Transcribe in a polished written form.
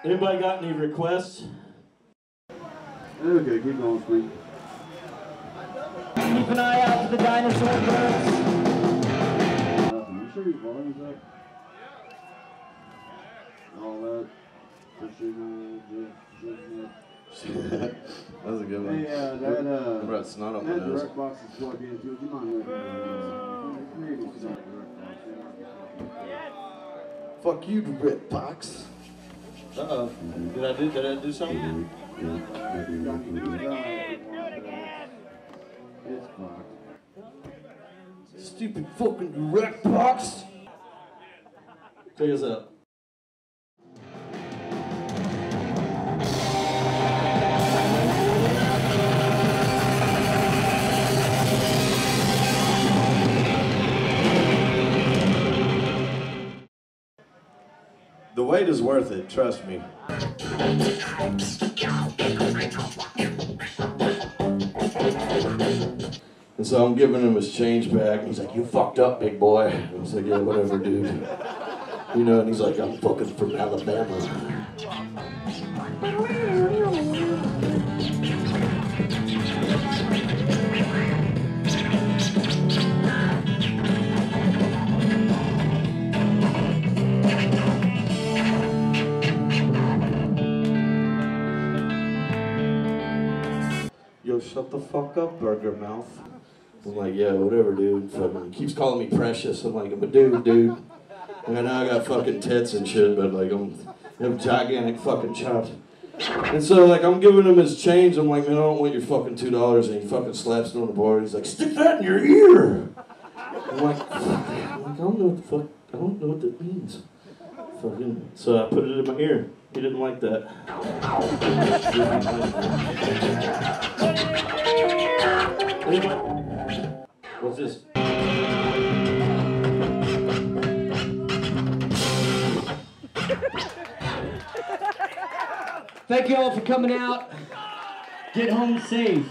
Anybody got any requests? Okay, keep going, Squeak. Keep an eye out for the Dinosaur Burps. You sure your volume's up? All that. That was a good one. Hey, that brought snot up my that nose. direct box is plugged into it. Do you mind maybe start direct box? Fuck you, Red Box. Uh-oh. Did I do something? It's fucked. Stupid fucking direct box. Check us out. The wait is worth it, trust me. And so I'm giving him his change back, and he's like, "You fucked up, big boy." I was like, "Yeah, whatever, dude." You know, and he's like, "I'm fucking from Alabama." Yo, shut the fuck up, burger mouth. I'm like, yeah, whatever, dude. Fucking keeps calling me precious. I'm like, I'm a dude. And I know I got fucking tits and shit, but like, I'm gigantic fucking chops. And so like, I'm giving him his change. I'm like, man, I don't want your fucking $2. And he fucking slaps it on the board. He's like, stick that in your ear. I'm like, I don't know what the fuck. I don't know what that means. Fucking. So I put it in my ear. He didn't like that. What's this? Thank you all for coming out. Get home safe.